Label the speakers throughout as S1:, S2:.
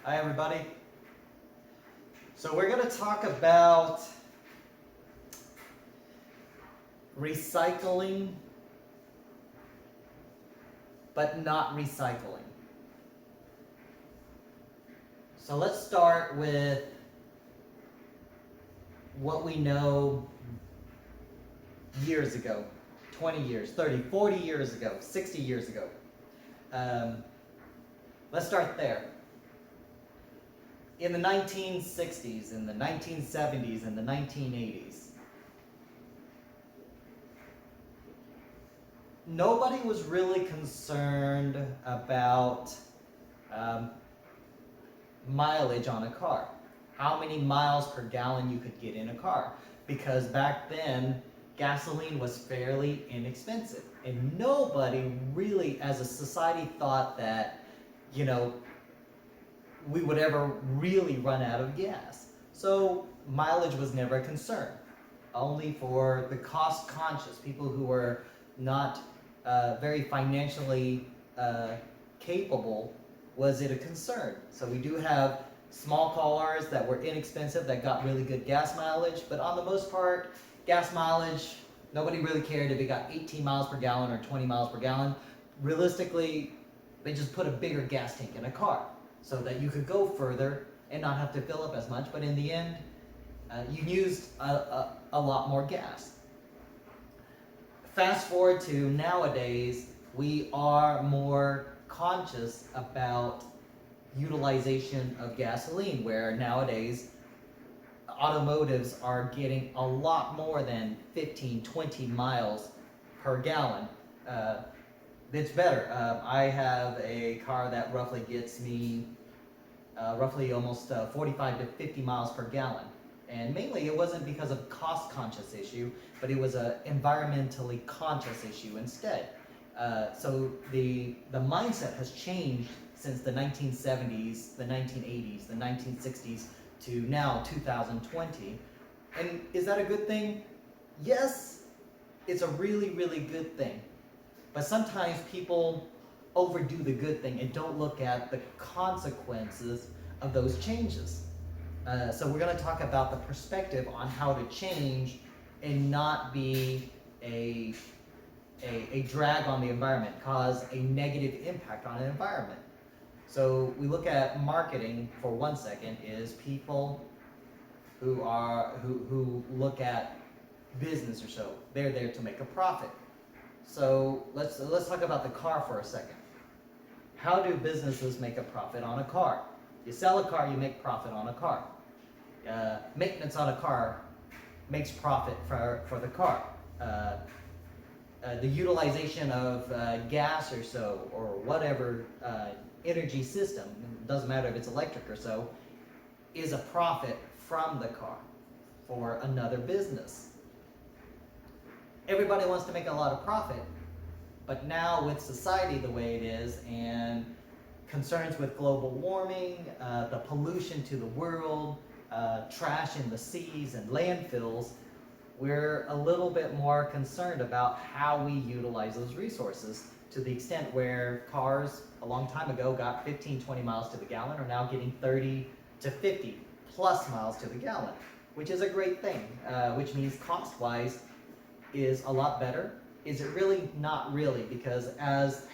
S1: Hi everybody. So we're going to talk about recycling, but not recycling. So let's start with what we know years ago, 20 years, 30, 40 years ago, 60 years ago. Let's start there. In the 1960s, in the 1970s, and the 1980s, nobody was really concerned about mileage on a car, how many miles per gallon you could get in a car, because back then gasoline was fairly inexpensive, and nobody really as a society thought that, we would ever really run out of gas. So mileage was never a concern. Only for the cost conscious, people who were not very financially capable, was it a concern. So we do have small cars that were inexpensive that got really good gas mileage, but on the most part, gas mileage, nobody really cared if it got 18 miles per gallon or 20 miles per gallon. Realistically, they just put a bigger gas tank in a car so that you could go further and not have to fill up as much, but in the end, you used a lot more gas. Fast forward to nowadays, we are more conscious about utilization of gasoline, where nowadays automotives are getting a lot more than 15, 20 miles per gallon. It's better. I have a car that roughly gets me roughly almost 45 to 50 miles per gallon. And mainly it wasn't because of cost conscious issue, but it was an environmentally conscious issue instead. So the mindset has changed since the 1970s, the 1980s, the 1960s to now 2020. And is that a good thing? Yes, it's a really, really good thing. But sometimes people overdo the good thing and don't look at the consequences of those changes. So we're going to talk about the perspective on how to change and not be a drag on the environment, cause a negative impact on an environment. So we look at marketing for 1 second, is people who look at business or so. They're there to make a profit. So let's talk about the car for a second. How do businesses make a profit on a car? You sell a car, you make profit on a car. Maintenance on a car makes profit for the car. The utilization of gas or so, or whatever energy system, doesn't matter if it's electric or so, is a profit from the car for another business. Everybody wants to make a lot of profit, but now with society the way it is and concerns with global warming, the pollution to the world, trash in the seas and landfills, we're a little bit more concerned about how we utilize those resources, to the extent where cars a long time ago got 15, 20 miles to the gallon are now getting 30 to 50 plus miles to the gallon, which is a great thing, which means cost-wise is a lot better. Is it really? Not really, because as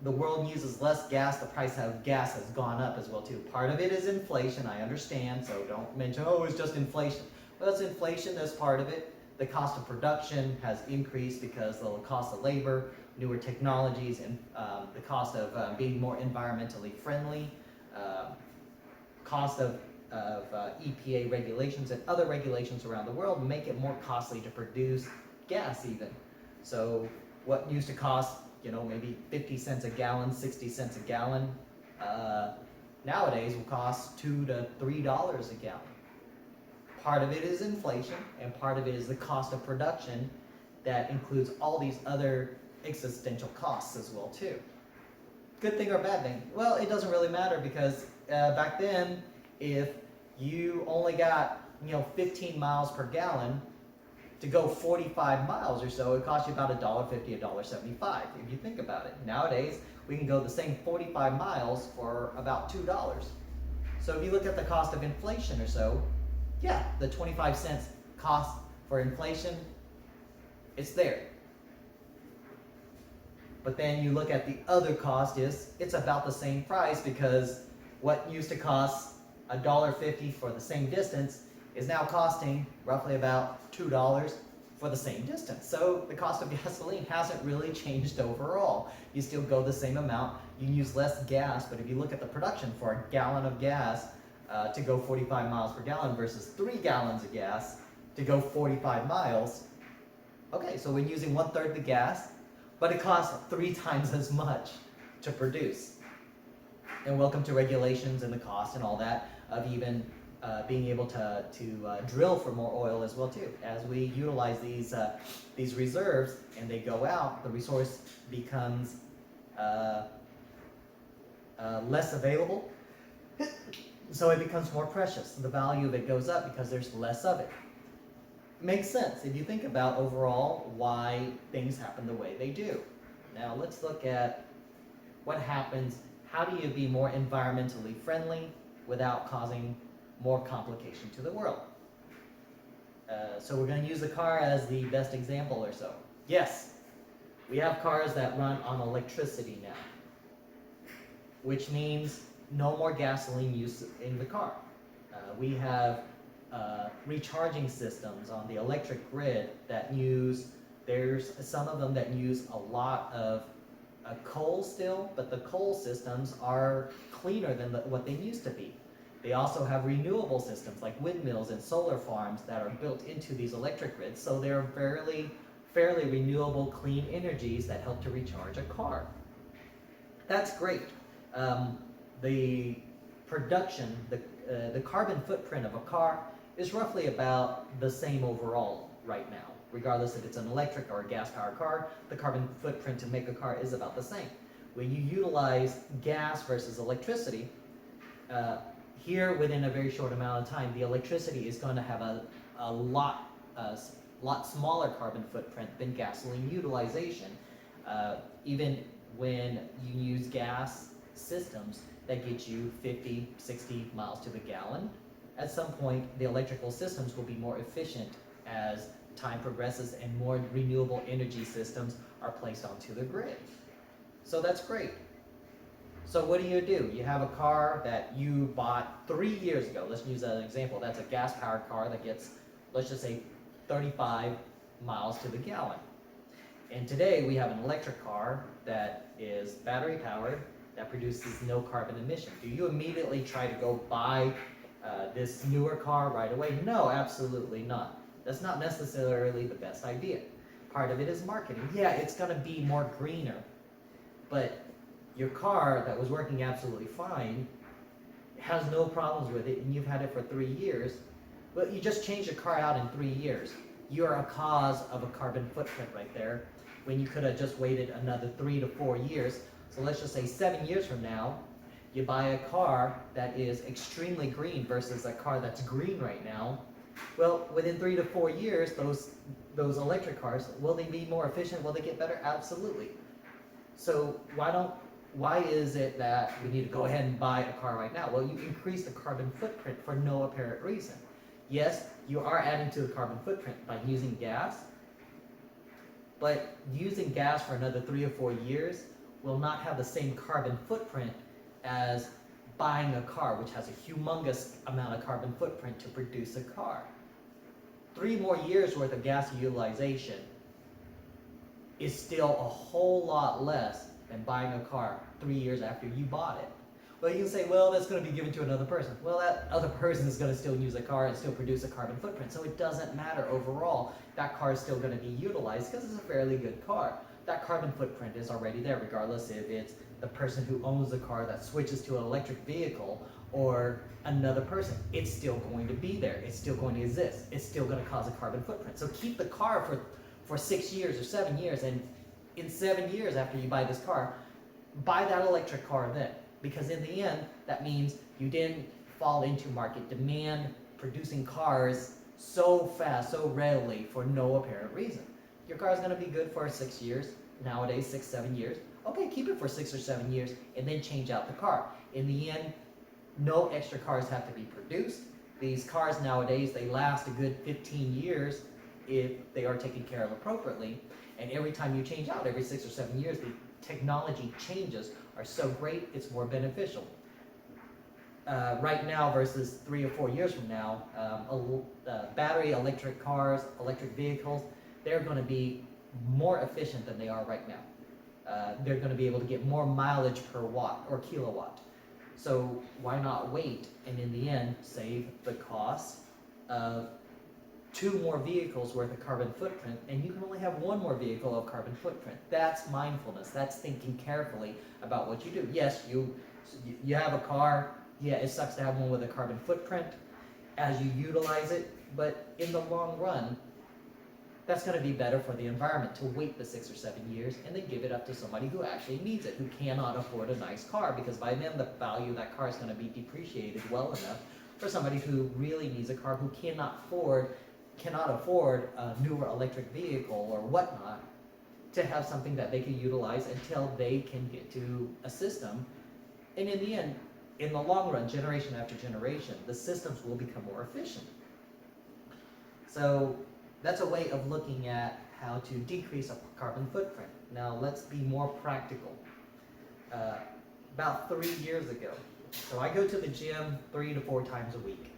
S1: the world uses less gas, the price of gas has gone up as well too. Part of it is inflation, I understand, so don't mention, oh, it's just inflation. Well, it's inflation, that's part of it. The cost of production has increased because of the cost of labor, newer technologies, and the cost of being more environmentally friendly, cost of EPA regulations and other regulations around the world make it more costly to produce gas even. So what used to cost, maybe 50 cents a gallon, 60 cents a gallon, nowadays will cost $2 to $3 a gallon. Part of it is inflation, and part of it is the cost of production that includes all these other existential costs as well too. Good thing or bad thing? Well, it doesn't really matter, because back then, if you only got 15 miles per gallon, to go 45 miles or so, it costs you about $1.50, $1.75, if you think about it. Nowadays, we can go the same 45 miles for about $2. So if you look at the cost of inflation or so, yeah, the 25 cents cost for inflation, it's there. But then you look at the other cost it's about the same price, because what used to cost $1.50 for the same distance is now costing roughly about $2 for the same distance. So the cost of gasoline hasn't really changed overall. You still go the same amount, you use less gas, but if you look at the production for a gallon of gas to go 45 miles per gallon versus 3 gallons of gas to go 45 miles, okay, so we're using 1/3 the gas, but it costs 3 times as much to produce. And welcome to regulations and the cost and all that of even being able to drill for more oil as well too. As we utilize these reserves and they go out, the resource becomes less available, so it becomes more precious. The value of it goes up because there's less of it. Makes sense if you think about overall why things happen the way they do. Now let's look at what happens. How do you be more environmentally friendly without causing more complication to the world? So we're going to use the car as the best example or so. Yes, we have cars that run on electricity now, which means no more gasoline use in the car. We have recharging systems on the electric grid that there's some of them that use a lot of coal still, but the coal systems are cleaner than what they used to be. They also have renewable systems like windmills and solar farms that are built into these electric grids, so they're fairly renewable, clean energies that help to recharge a car. That's great. The production, the carbon footprint of a car is roughly about the same overall right now. Regardless if it's an electric or a gas-powered car, the carbon footprint to make a car is about the same. When you utilize gas versus electricity, here within a very short amount of time, the electricity is going to have a lot smaller carbon footprint than gasoline utilization. Even when you use gas systems that get you 50, 60 miles to the gallon, at some point the electrical systems will be more efficient as time progresses and more renewable energy systems are placed onto the grid. So that's great. So what do? You have a car that you bought 3 years ago. Let's use that as an example. That's a gas-powered car that gets, let's just say, 35 miles to the gallon. And today we have an electric car that is battery-powered that produces no carbon emission. Do you immediately try to go buy this newer car right away? No, absolutely not. That's not necessarily the best idea. Part of it is marketing. Yeah, it's going to be more greener, but your car that was working absolutely fine has no problems with it, and you've had it for 3 years, but you just changed your car out in 3 years. You're a cause of a carbon footprint right there, when you could have just waited another 3 to 4 years. So let's just say 7 years from now, you buy a car that is extremely green versus a car that's green right now. Well, within 3 to 4 years, those electric cars, will they be more efficient? Will they get better? Absolutely. So why is it that we need to go ahead and buy a car right now? Well, you increase the carbon footprint for no apparent reason. Yes, you are adding to the carbon footprint by using gas, but using gas for another 3 or 4 years will not have the same carbon footprint as buying a car, which has a humongous amount of carbon footprint to produce a car. 3 more years worth of gas utilization is still a whole lot less than buying a car 3 years after you bought it. Well, you can say, well, that's going to be given to another person. Well, that other person is going to still use a car and still produce a carbon footprint, so it doesn't matter overall. That car is still going to be utilized because it's a fairly good car. That carbon footprint is already there, regardless if it's the person who owns the car that switches to an electric vehicle or another person. It's still going to be there. It's still going to exist. It's still going to cause a carbon footprint. So keep the car for 6 years or 7 years, and in 7 years after you buy this car, buy that electric car then. Because in the end, that means you didn't fall into market demand, producing cars so fast, so readily for no apparent reason. Your car is going to be good for 6 years, nowadays 6, 7 years. Okay, keep it for 6 or 7 years and then change out the car. In the end, No extra cars have to be produced. These cars nowadays, they last a good 15 years if they are taken care of appropriately. And every time you change out, every 6 or 7 years, the technology changes are so great, it's more beneficial. Right now versus 3 or 4 years from now, battery electric cars, electric vehicles, they're going to be more efficient than they are right now. They're going to be able to get more mileage per watt or kilowatt. So why not wait and in the end save the cost of 2 more vehicles worth of carbon footprint, and you can only have 1 more vehicle of carbon footprint. That's mindfulness. That's thinking carefully about what you do. Yes, you have a car. Yeah, it sucks to have one with a carbon footprint as you utilize it, but in the long run, that's going to be better for the environment to wait the 6 or 7 years and then give it up to somebody who actually needs it, who cannot afford a nice car, because by then the value of that car is going to be depreciated well enough for somebody who really needs a car, who cannot afford a newer electric vehicle or whatnot, to have something that they can utilize until they can get to a system. And in the end, in the long run, generation after generation, the systems will become more efficient. So that's a way of looking at how to decrease a carbon footprint. Now let's be more practical. About 3 years ago, so I go to the gym 3 to 4 times a week.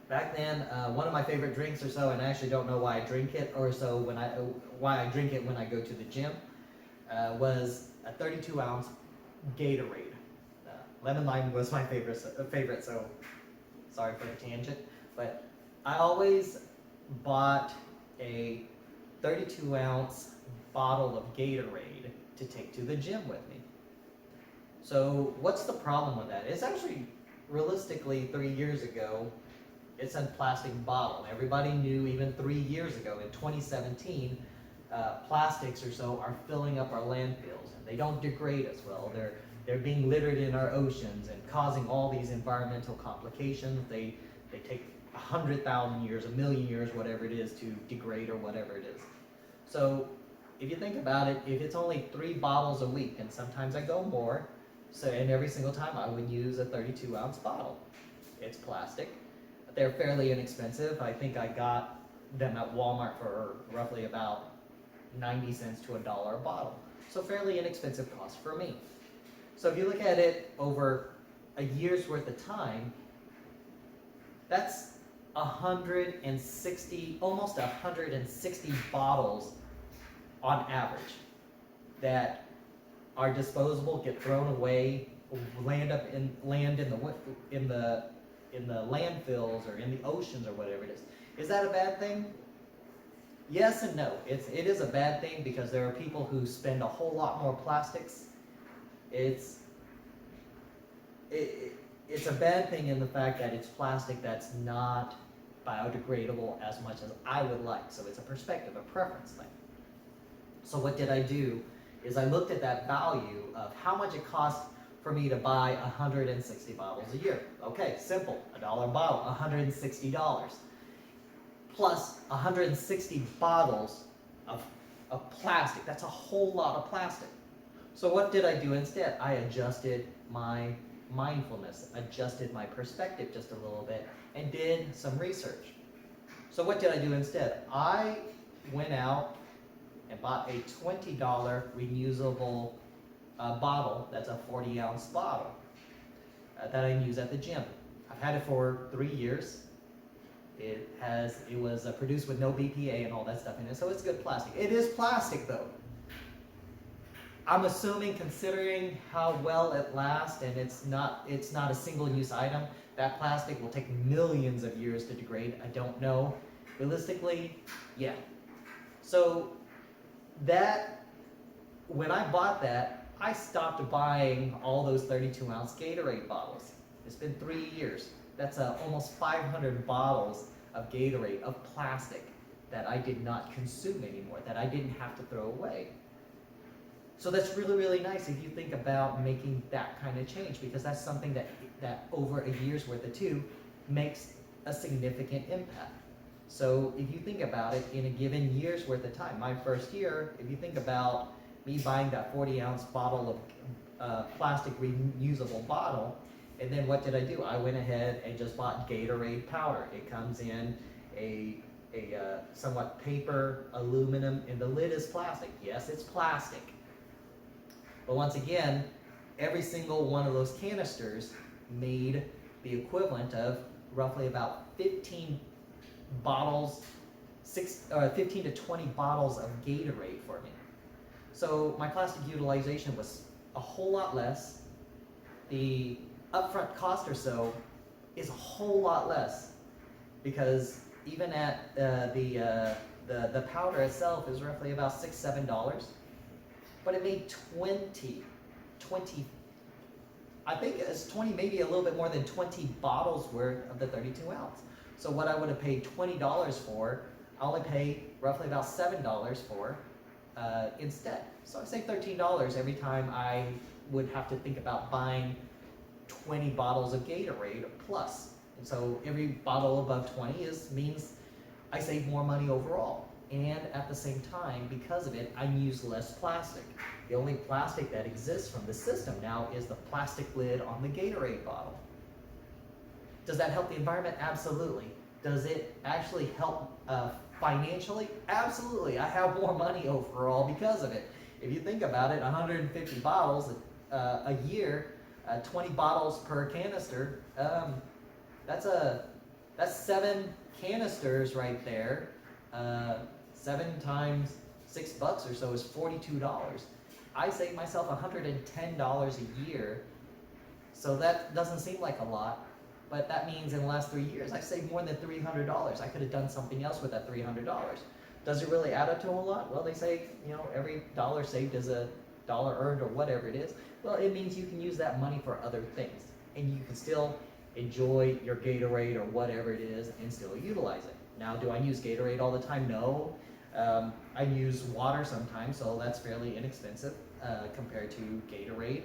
S1: Back then, one of my favorite drinks or so, and I actually don't know why I drink it or so why I drink it when I go to the gym, was a 32-ounce Gatorade. Lemon lime was my favorite, so sorry for the tangent, but I always bought a 32-ounce bottle of Gatorade to take to the gym with me. So what's the problem with that? It's actually, realistically, 3 years ago, it's a plastic bottle. Everybody knew even 3 years ago, in 2017, plastics or so are filling up our landfills, and they don't degrade as well. They're being littered in our oceans and causing all these environmental complications. They take 100,000 years, 1,000,000 years, whatever it is, to degrade or whatever it is. So if you think about it, if it's only 3 bottles a week, and sometimes I go more, and every single time I would use a 32-ounce bottle. It's plastic. They're fairly inexpensive. I think I got them at Walmart for roughly about 90 cents to $1 a bottle. So fairly inexpensive cost for me. So if you look at it over a year's worth of time, that's 160, almost 160 bottles on average that are disposable, get thrown away, land in the landfills or in the oceans or whatever it is. Is that a bad thing? Yes and no. It is a bad thing because there are people who spend a whole lot more plastics. It's a bad thing in the fact that it's plastic that's not biodegradable as much as I would like. So it's a perspective, a preference thing. So what did I do is I looked at that value of how much it costs for me to buy 160 bottles a year. Okay, simple, $1 a bottle, $160. Plus 160 bottles of plastic. That's a whole lot of plastic. So what did I do instead? I adjusted my mindfulness, adjusted my perspective just a little bit, and did some research. So what did I do instead? I went out and bought a $20 reusable bottle. That's a 40-ounce bottle that I use at the gym. I've had it for 3 years. It was produced with no BPA and all that stuff in it, so it's good plastic. It is plastic though. I'm assuming, considering how well it lasts, and it's not a single-use item, that plastic will take millions of years to degrade. I don't know. Realistically, yeah. So when I bought that, I stopped buying all those 32-ounce Gatorade bottles. It's been 3 years. That's almost 500 bottles of Gatorade, of plastic, that I did not consume anymore, that I didn't have to throw away. So that's really, really nice if you think about making that kind of change, because that's something that over a year's worth of two makes a significant impact. So if you think about it, in a given year's worth of time, my first year, if you think about me buying that 40-ounce bottle of plastic reusable bottle, And then what did I do? I went ahead and just bought Gatorade powder. It comes in a somewhat paper, aluminum, and the lid is plastic. Yes, it's plastic. But once again, every single one of those canisters made the equivalent of roughly about 15 bottles, 15 to 20 bottles of Gatorade for me. So my plastic utilization was a whole lot less. The upfront cost or so is a whole lot less, because even at the powder itself is roughly about $6-7, but it made 20, I think it's 20, maybe a little bit more than 20 bottles worth of the 32 ounce. So what I would have paid $20 for, I only pay roughly about $7 for instead. So I save $13 every time I would have to think about buying 20 bottles of Gatorade plus. And so every bottle above 20 means I save more money overall. And at the same time, because of it, I use less plastic. The only plastic that exists from the system now is the plastic lid on the Gatorade bottle. Does that help the environment? Absolutely. Does it actually help financially? Absolutely. I have more money overall because of it. If you think about it, 150 bottles a year, 20 bottles per canister, that's 7 canisters right there. 7 times $6 or so is $42. I save myself $110 a year, so that doesn't seem like a lot, but that means in the last 3 years I saved more than $300. I could have done something else with that $300. Does it really add up to a lot? Well, they say, every dollar saved is a dollar earned, or whatever it is. Well, it means you can use that money for other things, and you can still enjoy your Gatorade or whatever it is and still utilize it. Now, do I use Gatorade all the time? No. I use water sometimes, so that's fairly inexpensive compared to Gatorade.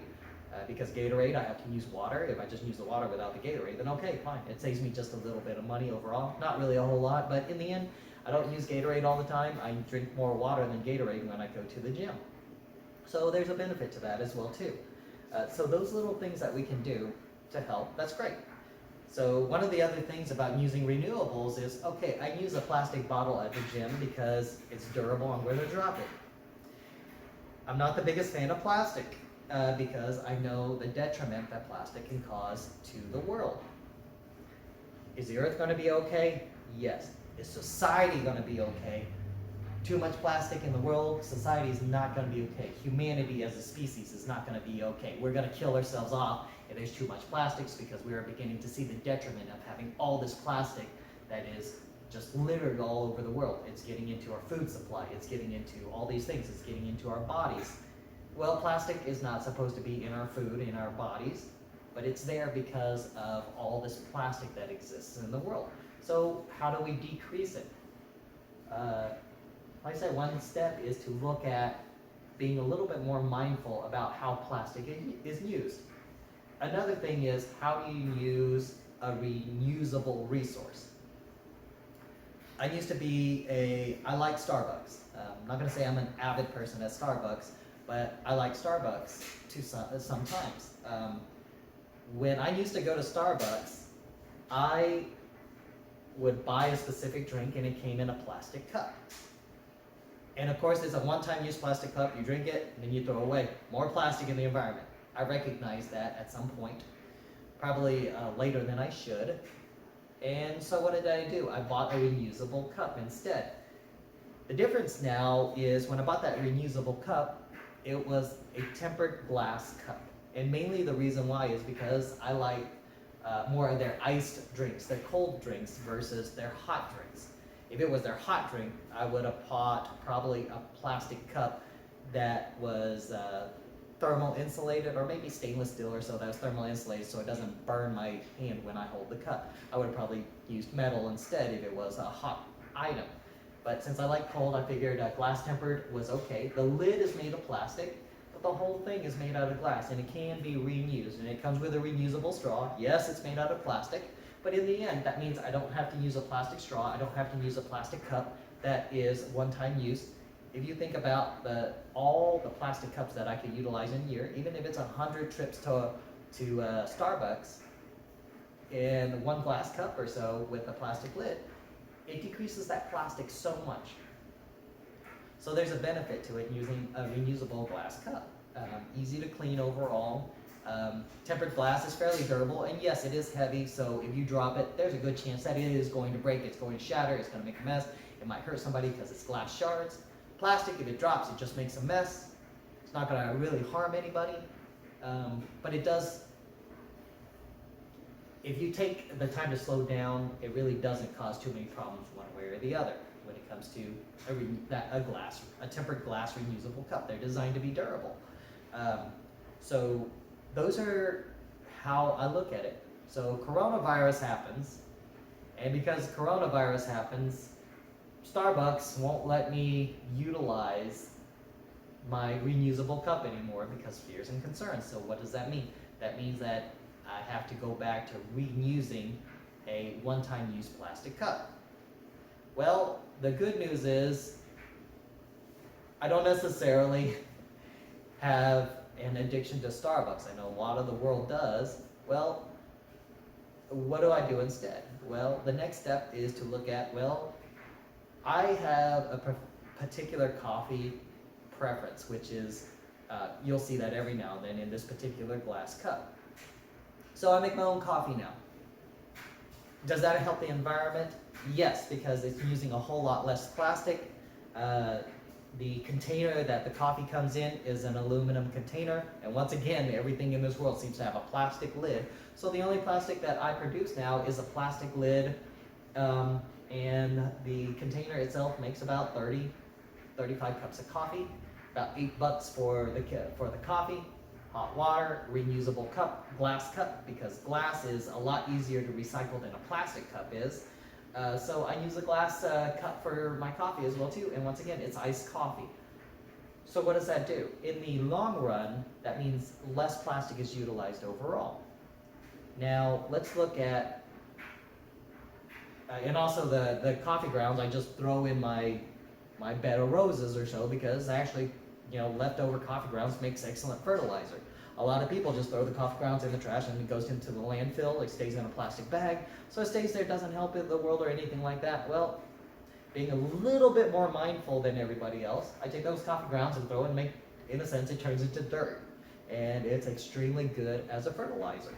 S1: Because Gatorade, I have to use water. If I just use the water without the Gatorade, then okay, fine. It saves me just a little bit of money overall. Not really a whole lot, but in the end, I don't use Gatorade all the time. I drink more water than Gatorade when I go to the gym. So there's a benefit to that as well too. So those little things that we can do to help, that's great. So one of the other things about using renewables is, okay, I use a plastic bottle at the gym because it's durable, I'm going to drop it. I'm not the biggest fan of plastic because I know the detriment that plastic can cause to the world. Is the earth going to be okay? Yes. Is society going to be okay? Too much plastic in the world, society is not going to be okay. Humanity as a species is not going to be okay. We're going to kill ourselves off if there's too much plastics, because we are beginning to see the detriment of having all this plastic that is just littered all over the world. It's getting into our food supply. It's getting into all these things. It's getting into our bodies. Well, plastic is not supposed to be in our food, in our bodies, but it's there because of all this plastic that exists in the world. So how do we decrease it? Like I said, one step is to look at being a little bit more mindful about how plastic is used. Another thing is, how do you use a reusable resource? I used to be I like Starbucks. I'm not going to say I'm an avid person at Starbucks, but I like Starbucks sometimes. When I used to go to Starbucks, I would buy a specific drink and it came in a plastic cup. And of course, it's a one-time use plastic cup. You drink it, and then you throw away. More plastic in the environment. I recognize that at some point, probably later than I should. And so what did I do? I bought a reusable cup instead. The difference now is when I bought that reusable cup, it was a tempered glass cup. And mainly the reason why is because I like more of their iced drinks, their cold drinks versus their hot drinks. If it was their hot drink, I would have bought probably a plastic cup that was thermal insulated, or maybe stainless steel or so that was thermal insulated so it doesn't burn my hand when I hold the cup. I would have probably used metal instead if it was a hot item. But since I like cold, I figured glass tempered was okay. The lid is made of plastic, but the whole thing is made out of glass, and it can be reused. And it comes with a reusable straw. Yes, it's made out of plastic, but in the end, that means I don't have to use a plastic straw. I don't have to use a plastic cup that is one-time use. If you think about all the plastic cups that I could utilize in a year, even if it's 100 trips to to Starbucks in one glass cup or so with a plastic lid, it decreases that plastic so much. So there's a benefit to it using a reusable glass cup. Easy to clean overall. Tempered glass is fairly durable, and yes, it is heavy, so if you drop it, there's a good chance that it is going to break, it's going to shatter, it's going to make a mess. It might hurt somebody because it's glass shards. Plastic, if it drops, it just makes a mess. It's not going to really harm anybody, but it does. If you take the time to slow down, it really doesn't cause too many problems one way or the other when it comes to a tempered glass reusable cup. They're designed to be durable. So those are how I look at it. So coronavirus happens, and because coronavirus happens, Starbucks won't let me utilize my reusable cup anymore because fears and concerns. So what does that mean? That means that I have to go back to reusing a one-time use plastic cup. Well, the good news is I don't necessarily have an addiction to Starbucks. I know a lot of the world does. Well, what do I do instead? Well, the next step is to look at, well, I have a particular coffee preference, which is, you'll see that every now and then in this particular glass cup. So I make my own coffee now. Does that help the environment? Yes, because it's using a whole lot less plastic. The container that the coffee comes in is an aluminum container, and once again, everything in this world seems to have a plastic lid. So the only plastic that I produce now is a plastic lid, and the container itself makes about 35 cups of coffee, about $8 for the coffee. Hot water, reusable cup, glass cup, because glass is a lot easier to recycle than a plastic cup is. So I use a glass cup for my coffee as well too, and once again, it's iced coffee. So what does that do? In the long run, that means less plastic is utilized overall. Now, let's look at, and also the coffee grounds, I just throw in my bed of roses or so, because actually, leftover coffee grounds makes excellent fertilizer. A lot of people just throw the coffee grounds in the trash and it goes into the landfill. It stays in a plastic bag, so it stays there, doesn't help the world or anything like that. Well, being a little bit more mindful than everybody else, I take those coffee grounds and throw it and in a sense, it turns into dirt. And it's extremely good as a fertilizer.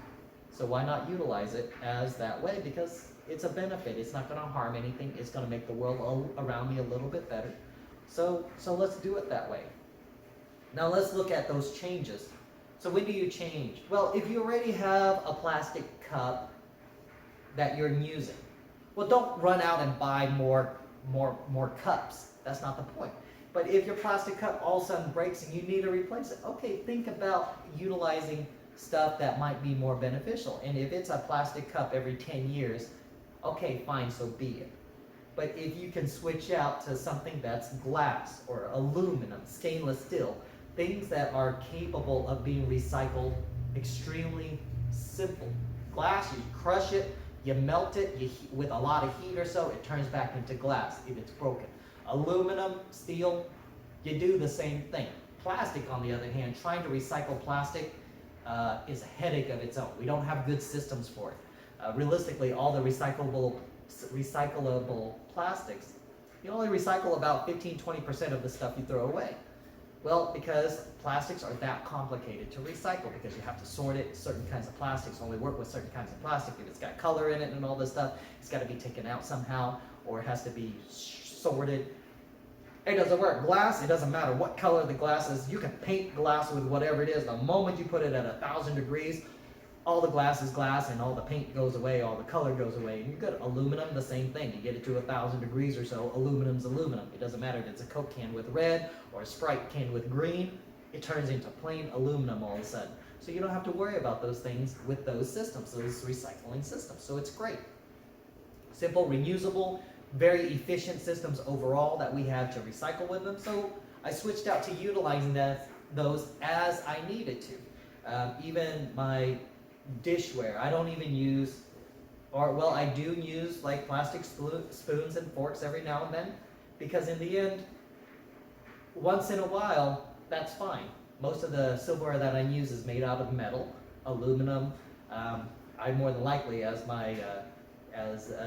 S1: So why not utilize it as that way? Because it's a benefit. It's not going to harm anything. It's going to make the world around me a little bit better. So let's do it that way. Now let's look at those changes. So when do you change? Well, if you already have a plastic cup that you're using, well, don't run out and buy more cups. That's not the point. But if your plastic cup all of a sudden breaks and you need to replace it, okay, think about utilizing stuff that might be more beneficial. And if it's a plastic cup every 10 years, okay, fine, so be it. But if you can switch out to something that's glass or aluminum, stainless steel, things that are capable of being recycled, extremely simple. Glass, you crush it, you melt it, with a lot of heat or so, it turns back into glass if it's broken. Aluminum, steel, you do the same thing. Plastic, on the other hand, trying to recycle plastic is a headache of its own. We don't have good systems for it. Realistically, all the recyclable plastics, you only recycle about 15-20% of the stuff you throw away. Well, because plastics are that complicated to recycle, because you have to sort it. Certain kinds of plastics only work with certain kinds of plastic. If it's got color in it and all this stuff, it's got to be taken out somehow, or it has to be sorted. It doesn't work. Glass, it doesn't matter what color the glass is. You can paint glass with whatever it is. The moment you put it at 1,000 degrees, all the glass is glass and all the paint goes away, all the color goes away, and you're good. Aluminum, the same thing. You get it to 1,000 degrees or so, aluminum's aluminum. It doesn't matter if it's a Coke can with red or a Sprite can with green, it turns into plain aluminum all of a sudden. So you don't have to worry about those things with those systems, those recycling systems. So it's great. Simple, reusable, very efficient systems overall that we have to recycle with them. So I switched out to utilizing those as I needed to. Even my dishware, I don't even use, I do use like plastic spoons and forks every now and then, because in the end, once in a while, that's fine. Most of the silverware that I use is made out of metal, aluminum. I more than likely, as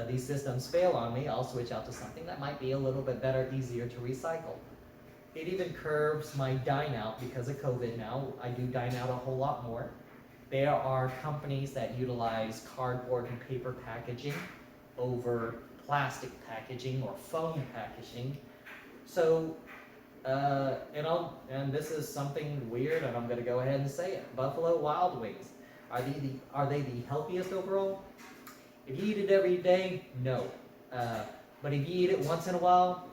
S1: these systems fail on me, I'll switch out to something that might be a little bit better, easier to recycle. It even curbs my dine out because of COVID now. I do dine out a whole lot more. There are companies that utilize cardboard and paper packaging over plastic packaging or foam packaging. So, and this is something weird, and I'm going to go ahead and say it. Buffalo Wild Wings, are they the healthiest overall? If you eat it every day, no. But if you eat it once in a while,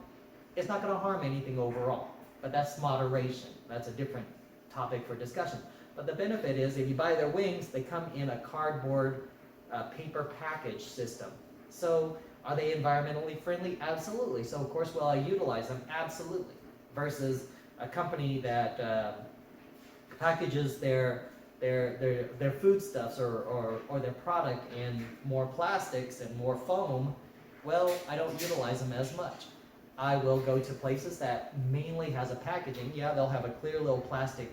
S1: it's not going to harm anything overall. But that's moderation. That's a different topic for discussion. But the benefit is, if you buy their wings, they come in a cardboard paper package system. So are they environmentally friendly? Absolutely. So of course, will I utilize them? Absolutely. Versus a company that packages their foodstuffs or their product in more plastics and more foam. Well, I don't utilize them as much. I will go to places that mainly has a packaging. Yeah, they'll have a clear little plastic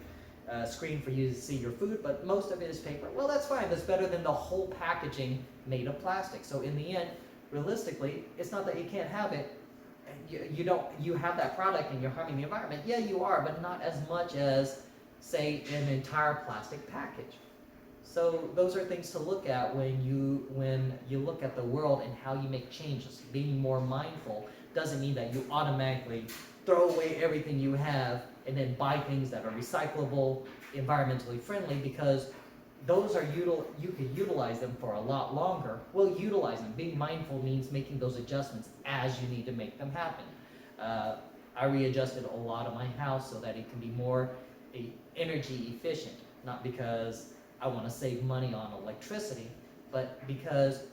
S1: screen for you to see your food, but most of it is paper. Well, that's fine. That's better than the whole packaging made of plastic. So in the end, realistically, it's not that you can't have it. You have that product and you're harming the environment. Yeah, you are, but not as much as, say, an entire plastic package. So those are things to look at when you look at the world and how you make changes. Being more mindful doesn't mean that you automatically throw away everything you have and then buy things that are recyclable, environmentally friendly, because those are you could utilize them for a lot longer. Well, utilize them. Being mindful means making those adjustments as you need to make them happen. I readjusted a lot of my house so that it can be more energy efficient, not because I want to save money on electricity, but because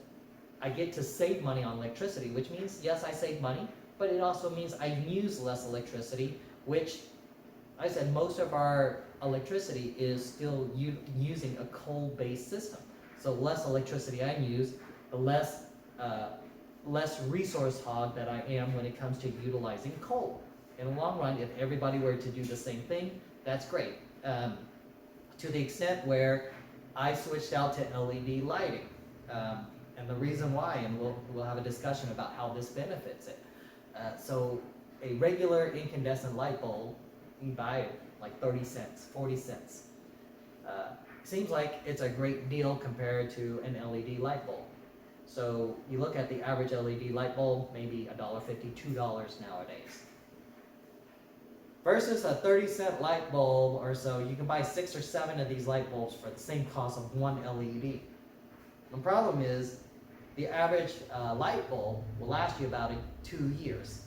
S1: I get to save money on electricity, which means, yes, I save money, but it also means I use less electricity, which I said most of our electricity is still using a coal-based system. So less electricity I use, the less resource hog that I am when it comes to utilizing coal. In the long run, if everybody were to do the same thing, that's great. To the extent where I switched out to LED lighting. And the reason why, and we'll have a discussion about how this benefits it. So a regular incandescent light bulb, you buy it like 30 cents, 40 cents. Seems like it's a great deal compared to an LED light bulb. So you look at the average LED light bulb, maybe $1.50, $2 nowadays. Versus a 30-cent light bulb or so, you can buy 6 or 7 of these light bulbs for the same cost of one LED. The problem is, the average light bulb will last you about 2 years.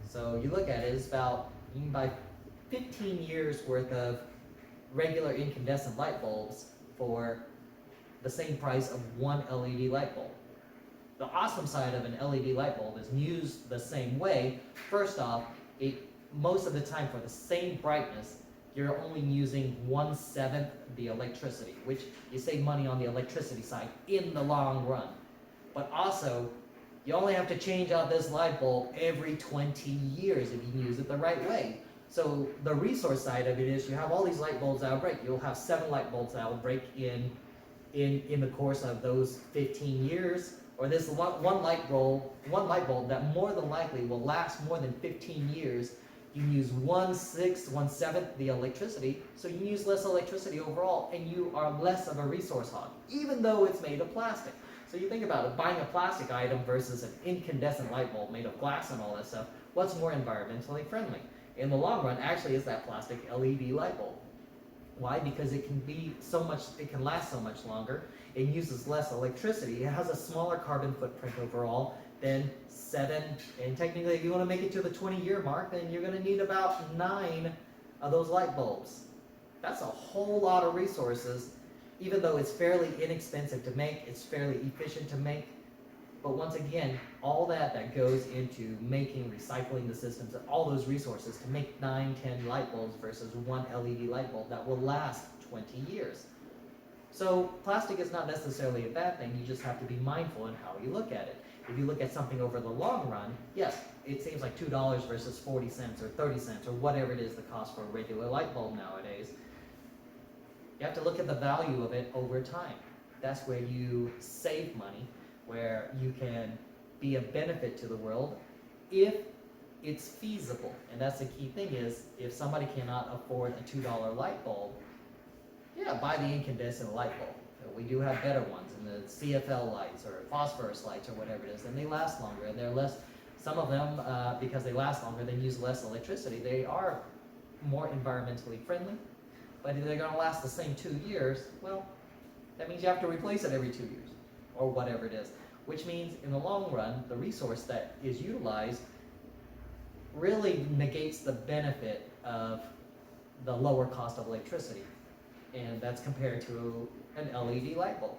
S1: So you look at it, it's about, you can buy 15 years worth of regular incandescent light bulbs for the same price of one LED light bulb. The awesome side of an LED light bulb is used the same way. First off, most of the time for the same brightness, you're only using 1/7 the electricity, which you save money on the electricity side in the long run. But also, you only have to change out this light bulb every 20 years if you use it the right way. So the resource side of it is you have all these light bulbs that will break. You'll have 7 light bulbs that will break in the course of those 15 years, or this one light bulb that more than likely will last more than 15 years. You use 1/6, 1/7 the electricity, so you use less electricity overall, and you are less of a resource hog, even though it's made of plastic. So you think about it, buying a plastic item versus an incandescent light bulb made of glass and all that stuff, what's more environmentally friendly? In the long run, actually, is that plastic LED light bulb. Why? Because it can last so much longer, it uses less electricity, it has a smaller carbon footprint overall than 7, and technically if you want to make it to the 20-year mark, then you're going to need about 9 of those light bulbs. That's a whole lot of resources, even though it's fairly inexpensive to make, it's fairly efficient to make. But once again, all that goes into making, recycling the systems, and all those resources to make 9, 10 light bulbs versus one LED light bulb that will last 20 years. So plastic is not necessarily a bad thing, you just have to be mindful in how you look at it. If you look at something over the long run, yes, it seems like $2 versus 40 cents or 30 cents or whatever it is the cost for a regular light bulb nowadays. You have to look at the value of it over time. That's where you save money, where you can be a benefit to the world if it's feasible. And that's the key thing is, if somebody cannot afford a $2 light bulb, yeah, buy the incandescent light bulb. We do have better ones, and the CFL lights or phosphorus lights or whatever it is, and they last longer, and they're less, some of them, because they last longer, they use less electricity, they are more environmentally friendly. But if they're going to last the same 2 years, well, that means you have to replace it every 2 years, or whatever it is. Which means, in the long run, the resource that is utilized really negates the benefit of the lower cost of electricity. And that's compared to an LED light bulb.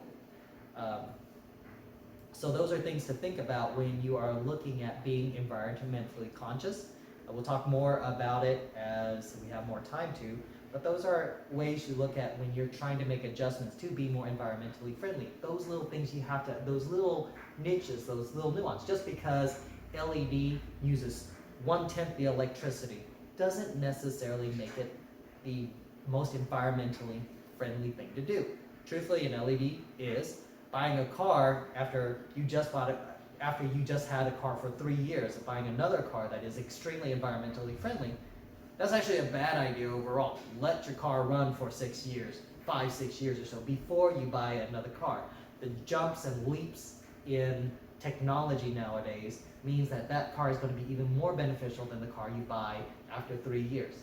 S1: So those are things to think about when you are looking at being environmentally conscious. We'll talk more about it as we have more time to, but those are ways you look at when you're trying to make adjustments to be more environmentally friendly. Those little things you have to, those little niches, those little nuances. Just because LED uses 1/10 the electricity doesn't necessarily make it the most environmentally friendly thing to do. Truthfully, an LED is buying a car after you just bought it, after you just had a car for 3 years, buying another car that is extremely environmentally friendly. That's actually a bad idea overall. Let your car run for 6 years, 5, 6 years or so before you buy another car. The jumps and leaps in technology nowadays means that that car is going to be even more beneficial than the car you buy after 3 years.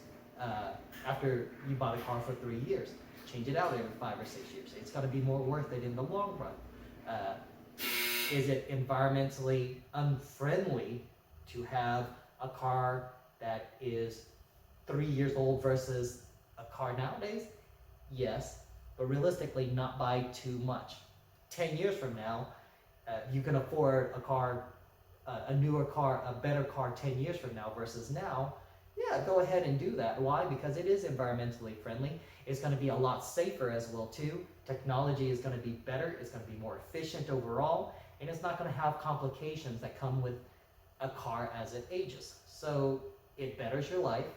S1: After you bought a car for 3 years, change it out every 5 or 6 years. It's going to be more worth it in the long run. Is it environmentally unfriendly to have a car that is 3 years old versus a car nowadays? Yes, but realistically not by too much. 10 years from now, you can afford a car, a newer car, a better car 10 years from now versus now. Yeah, go ahead and do that. Why? Because it is environmentally friendly. It's going to be a lot safer as well too. Technology is going to be better. It's going to be more efficient overall, and it's not going to have complications that come with a car as it ages. So it betters your life.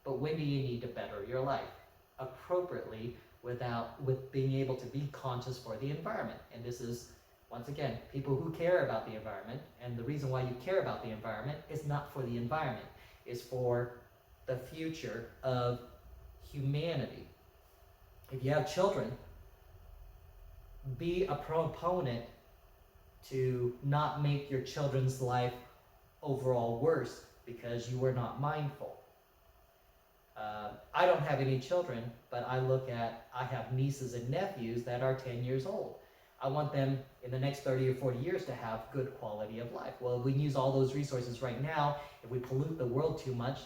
S1: But when do you need to better your life? Appropriately, with being able to be conscious for the environment. And this is, once again, people who care about the environment. And the reason why you care about the environment is not for the environment. It's for the future of humanity. If you have children, be a proponent to not make your children's life overall worse because you were not mindful. I don't have any children, but I have nieces and nephews that are 10 years old. I want them in the next 30 or 40 years to have good quality of life. Well, if we use all those resources right now, if we pollute the world too much,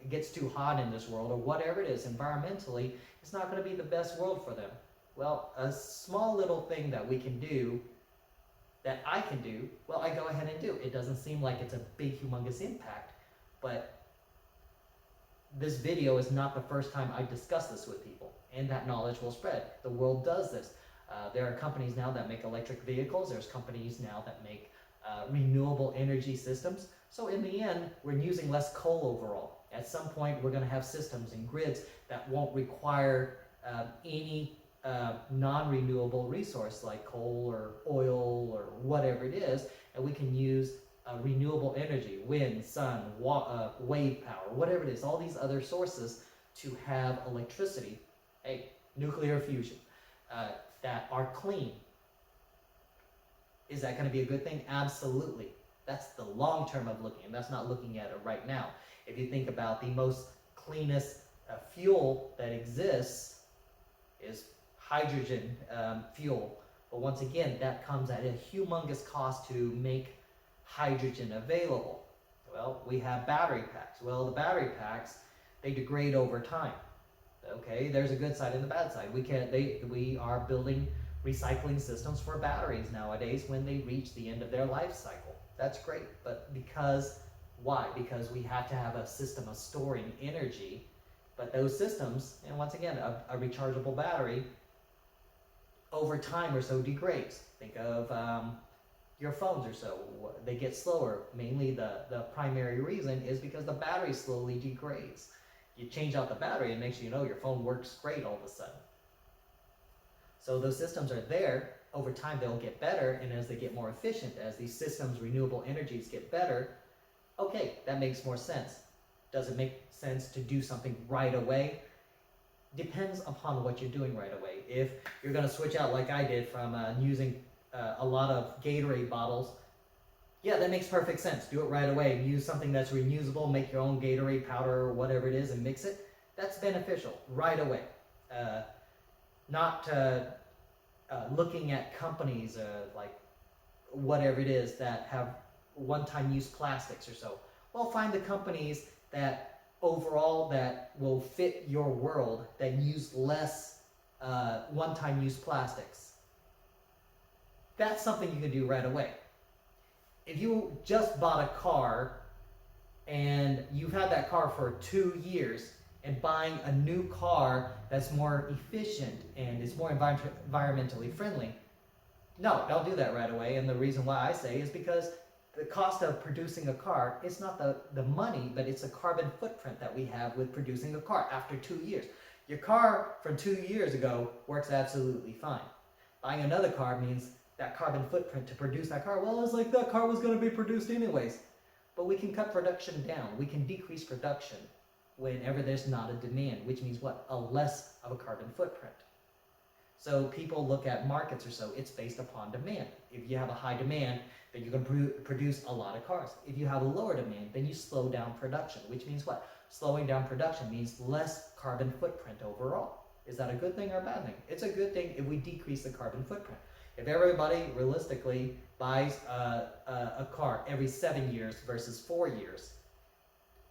S1: it gets too hot in this world, or whatever it is environmentally, it's not going to be the best world for them. Well, a small little thing that we can do, that I can do, well, I go ahead and do. It doesn't seem like it's a big, humongous impact, but this video is not the first time I discuss this with people, and that knowledge will spread. The world does this. There are companies now that make electric vehicles. There's companies now that make renewable energy systems. So in the end, we're using less coal overall. At some point, we're going to have systems and grids that won't require any non-renewable resource like coal or oil or whatever it is, and we can use renewable energy, wind, sun, wave power, whatever it is, all these other sources to have electricity, nuclear fusion, that are clean. Is that going to be a good thing? Absolutely. That's the long term of looking, and that's not looking at it right now. If you think about the most cleanest fuel that exists is hydrogen fuel. But once again, that comes at a humongous cost to make hydrogen available. Well, we have battery packs. Well, the battery packs, they degrade over time. Okay, there's a good side and the bad side. We are building recycling systems for batteries nowadays when they reach the end of their life cycle. That's great, but why? Because we have to have a system of storing energy, but those systems, and once again, a rechargeable battery, over time or so degrades. Think of your phones or so. They get slower. Mainly the primary reason is because the battery slowly degrades. You change out the battery and next thing you know, your phone works great all of a sudden. So those systems are there. Over time, they'll get better, and as they get more efficient, as these systems, renewable energies get better, okay, that makes more sense. Does it make sense to do something right away? Depends upon what you're doing right away. If you're going to switch out like I did from using a lot of Gatorade bottles, yeah, that makes perfect sense. Do it right away. Use something that's reusable, make your own Gatorade powder or whatever it is and mix it. That's beneficial right away. Not looking at companies like whatever it is that have one-time use plastics or so. Well, find the companies that overall that will fit your world, that use less one-time use plastics. That's something you can do right away. If you just bought a car and you've had that car for 2 years, and buying a new car that's more efficient and is more environmentally friendly, no, don't do that right away. And the reason why I say is because the cost of producing a car is not the money, but it's a carbon footprint that we have with producing a car after 2 years. Your car from 2 years ago works absolutely fine. Buying another car means that carbon footprint to produce that car, well, it's like that car was going to be produced anyways. But we can cut production down. We can decrease production whenever there's not a demand, which means what? A less of a carbon footprint. So people look at markets or so, it's based upon demand. If you have a high demand, then you're going to produce a lot of cars. If you have a lower demand, then you slow down production, which means what? Slowing down production means less carbon footprint overall. Is that a good thing or a bad thing? It's a good thing if we decrease the carbon footprint. If everybody realistically buys a car every 7 years versus 4 years,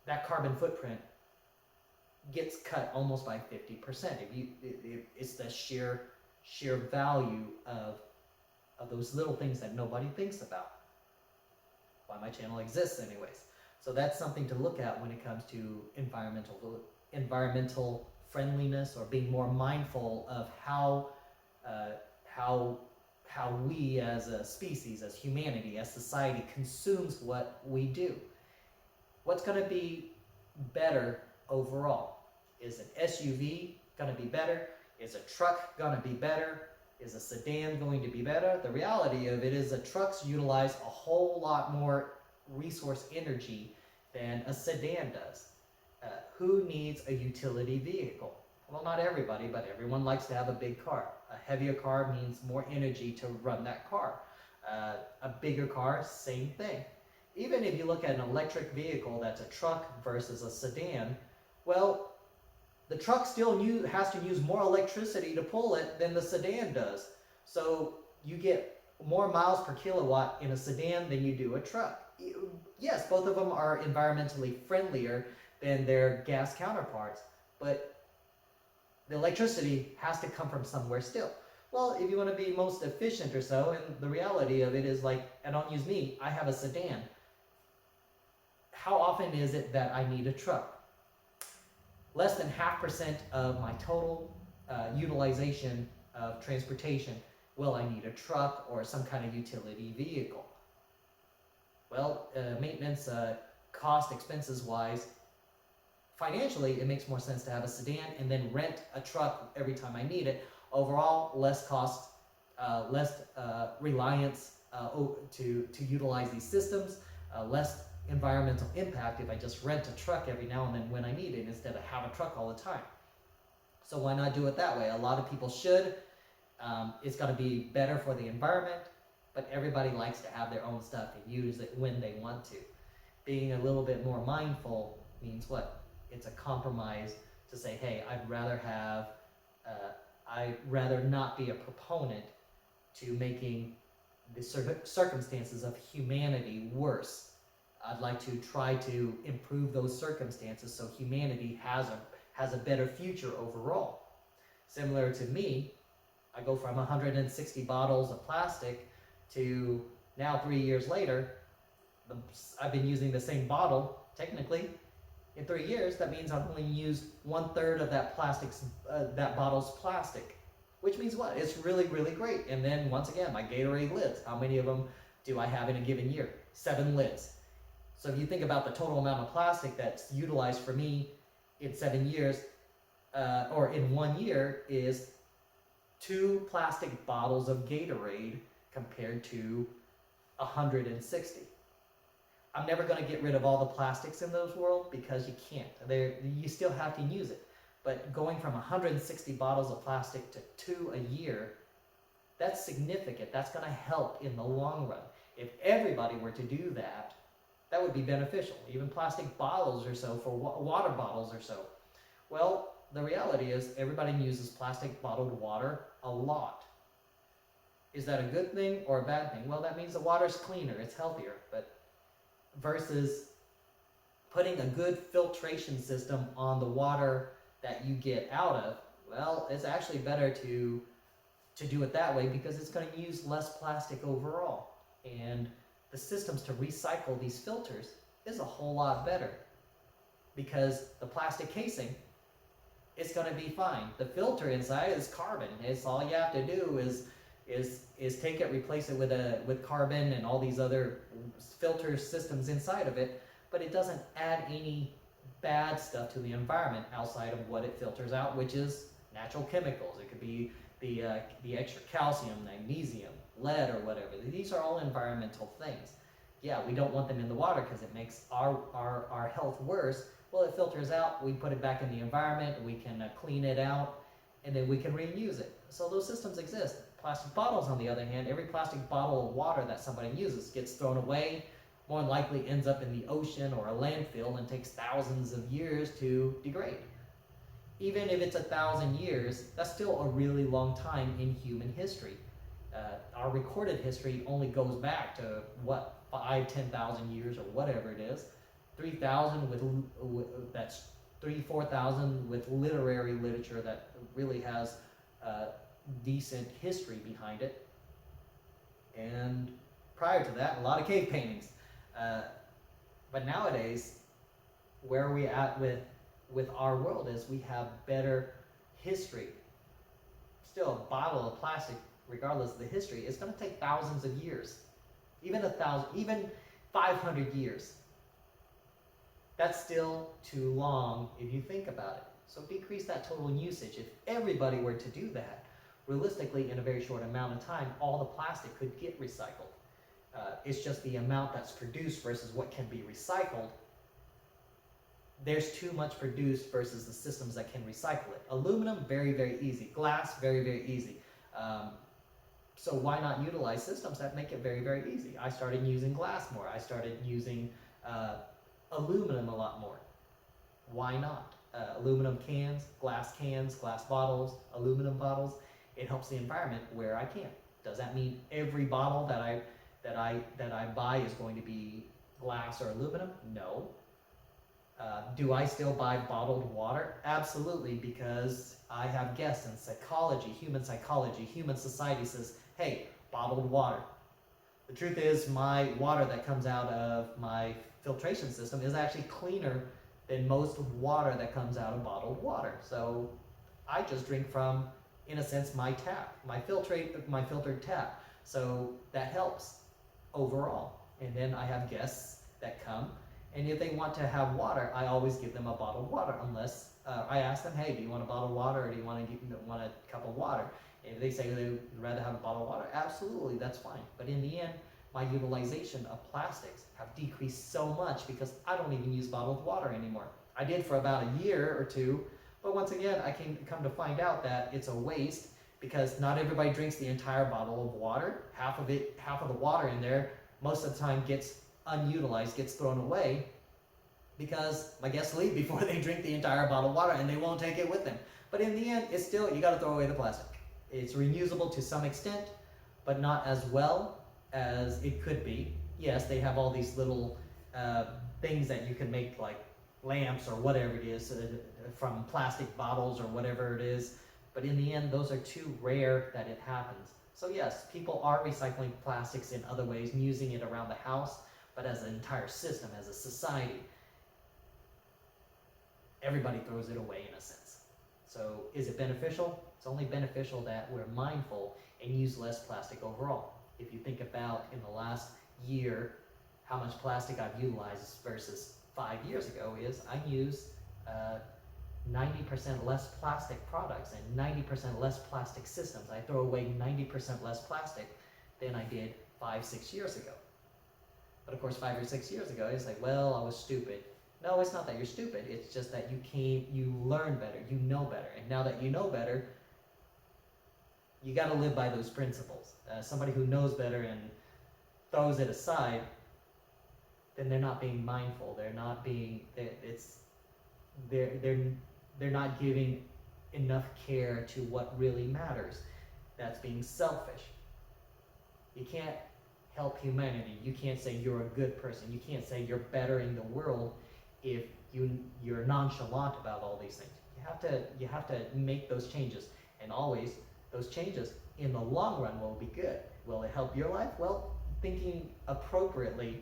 S1: that carbon footprint gets cut almost by 50%. It's the sheer value of those little things that nobody thinks about. Why my channel exists anyways. So that's something to look at when it comes to environmental friendliness, or being more mindful of how we as a species, as humanity, as society consumes what we do. What's going to be better overall? Is an SUV going to be better? Is a truck going to be better? Is a sedan going to be better? The reality of it is that trucks utilize a whole lot more resource energy than a sedan does. Who needs a utility vehicle? Well, not everybody, but everyone likes to have a big car. A heavier car means more energy to run that car. A bigger car, same thing. Even if you look at an electric vehicle that's a truck versus a sedan, well, the truck still has to use more electricity to pull it than the sedan does. So you get more miles per kilowatt in a sedan than you do a truck. Yes, both of them are environmentally friendlier than their gas counterparts, but the electricity has to come from somewhere still. Well, if you want to be most efficient or so, and the reality of it is, like, and don't use me, I have a sedan. How often is it that I need a truck? Less than 0.5% of my total utilization of transportation will I need a truck or some kind of utility vehicle. Well, maintenance cost expenses wise, financially it makes more sense to have a sedan and then rent a truck every time I need it. Overall, less cost, less reliance to utilize these systems, less environmental impact if I just rent a truck every now and then when I need it instead of have a truck all the time. So why not do it that way? A lot of people should. It's going to be better for the environment, but everybody likes to have their own stuff and use it when they want to. Being a little bit more mindful means what? It's a compromise to say, hey, I'd rather not be a proponent to making the circumstances of humanity worse. I'd like to try to improve those circumstances so humanity has a better future overall. Similar to me, I go from 160 bottles of plastic to now 3 years later, I've been using the same bottle, technically. In 3 years, that means I've only used 1/3 of that bottle's plastic. Which means what? It's really, really great. And then once again, my Gatorade lids. How many of them do I have in a given year? 7 lids. So if you think about the total amount of plastic that's utilized for me in 7 years, or in 1 year, is 2 plastic bottles of Gatorade compared to 160. I'm never going to get rid of all the plastics in those world because you can't. You still have to use it. But going from 160 bottles of plastic to 2 a year, that's significant. That's going to help in the long run. If everybody were to do that, that would be beneficial. Even plastic bottles or so for water bottles or so. Well, the reality is everybody uses plastic bottled water a lot. Is that a good thing or a bad thing? Well, that means the water's cleaner, it's healthier, but versus putting a good filtration system on the water that you get out of, well, it's actually better to do it that way because it's going to use less plastic overall. And the systems to recycle these filters is a whole lot better because the plastic casing, it's going to be fine. The filter inside is carbon. It's all you have to do is take it, replace it with carbon and all these other filter systems inside of it, but it doesn't add any bad stuff to the environment outside of what it filters out, which is natural chemicals. It could be the extra calcium, magnesium, lead, or whatever. These are all environmental things. Yeah, we don't want them in the water because it makes our health worse. Well, it filters out, we put it back in the environment, we can clean it out, and then we can reuse it. So those systems exist. Plastic bottles, on the other hand, every plastic bottle of water that somebody uses gets thrown away, more than likely ends up in the ocean or a landfill and takes thousands of years to degrade. Even if it's 1,000 years, that's still a really long time in human history. Our recorded history only goes back to, 5,000-10,000 years or whatever it is. 3,000 that's 4,000 with literary literature that really has decent history behind it. And prior to that, a lot of cave paintings. But nowadays, where are we at with our world is we have better history. Still, a bottle of plastic, regardless of the history, it's going to take thousands of years. Even 1,000, even 500 years. That's still too long if you think about it. So decrease that total usage. If everybody were to do that, realistically, in a very short amount of time, all the plastic could get recycled. It's just the amount that's produced versus what can be recycled. There's too much produced versus the systems that can recycle it. Aluminum, very, very easy. Glass, very, very easy. So why not utilize systems that make it very, very easy? I started using glass more. I started using aluminum a lot more. Why not? Aluminum cans, glass bottles, aluminum bottles. It helps the environment where I can. Does that mean every bottle that I buy is going to be glass or aluminum? No. Do I still buy bottled water? Absolutely, because I have guessed in psychology, human society says, hey, bottled water. The truth is my water that comes out of my filtration system is actually cleaner than most water that comes out of bottled water. So I just drink from, in a sense, my tap, my filtered tap. So that helps overall. And then I have guests that come, and if they want to have water, I always give them a bottled water, unless I ask them, hey, do you want a bottled water or do you want a cup of water? If they say they'd rather have a bottle of water, absolutely, that's fine. But in the end, my utilization of plastics have decreased so much because I don't even use bottled water anymore. I did for about a year or two, but once again, I can come to find out that it's a waste because not everybody drinks the entire bottle of water. Half of the water in there, most of the time gets unutilized, gets thrown away because my guests leave before they drink the entire bottle of water and they won't take it with them. But in the end, it's still, you got to throw away the plastic. It's reusable to some extent, but not as well as it could be. Yes, they have all these little things that you can make, like lamps or whatever it is, from plastic bottles or whatever it is. But in the end, those are too rare that it happens. So yes, people are recycling plastics in other ways and using it around the house, but as an entire system, as a society, everybody throws it away in a sense. So is it beneficial? It's only beneficial that we're mindful and use less plastic overall. If you think about in the last year, how much plastic I've utilized versus 5 years ago is I use 90% less plastic products and 90% less plastic systems. I throw away 90% less plastic than I did 5-6 years ago. But of course, 5 or 6 years ago, it's like, well, I was stupid. No, it's not that you're stupid. It's just that you learn better, you know better. And now that you know better, you got to live by those principles. Somebody who knows better and throws it aside, then they're not being mindful. They're not being, they're not giving enough care to what really matters. That's being selfish. You can't help humanity. You can't say you're a good person. You can't say you're bettering the world if you're nonchalant about all these things. You have to make those changes, and always those changes in the long run will be good. Will it help your life? Well, thinking appropriately,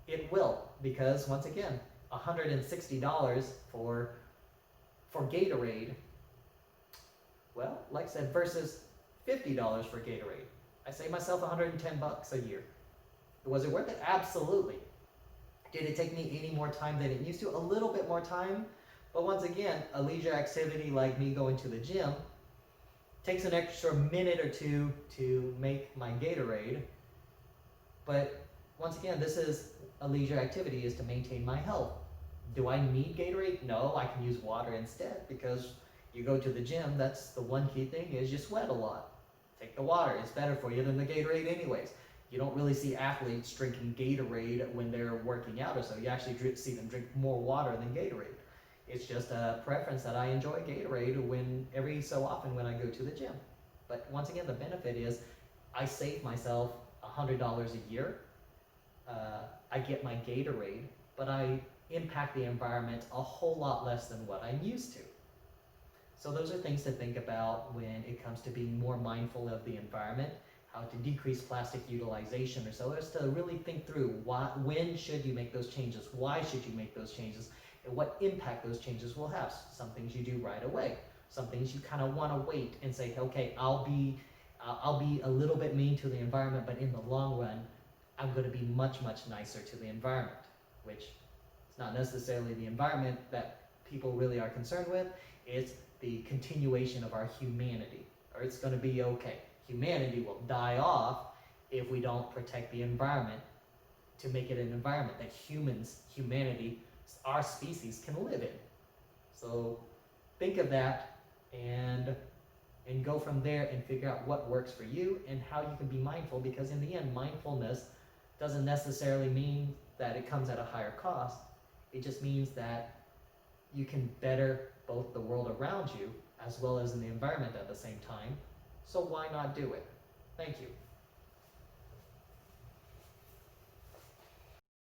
S1: it will, because once again, $160 for Gatorade, well, like I said, versus $50 for Gatorade. I save myself $110 a year. Was it worth it? Absolutely. Did it take me any more time than it used to? A little bit more time, but once again, a leisure activity like me going to the gym takes an extra minute or two to make my Gatorade, but once again, this is a leisure activity, is to maintain my health. Do I need Gatorade? No, I can use water instead, because you go to the gym, that's the one key thing, is you sweat a lot. Take the water, it's better for you than the Gatorade anyways. You don't really see athletes drinking Gatorade when they're working out or so. You actually see them drink more water than Gatorade. It's just a preference that I enjoy Gatorade every so often when I go to the gym. But once again, the benefit is I save myself $100 a year. I get my Gatorade, but I impact the environment a whole lot less than what I'm used to. So those are things to think about when it comes to being more mindful of the environment, how to decrease plastic utilization or so, is to really think through when should you make those changes, why should you make those changes, and what impact those changes will have. Some things you do right away, some things you kind of want to wait and say, okay, I'll be a little bit mean to the environment, but in the long run, I'm going to be much, much nicer to the environment, which is not necessarily the environment that people really are concerned with. It's the continuation of our humanity, or it's going to be okay. Humanity will die off if we don't protect the environment to make it an environment that humanity, our species can live in. So think of that and go from there and figure out what works for you and how you can be mindful, because in the end, mindfulness doesn't necessarily mean that it comes at a higher cost. It just means that you can better both the world around you as well as in the environment at the same time. So why not do it? Thank you.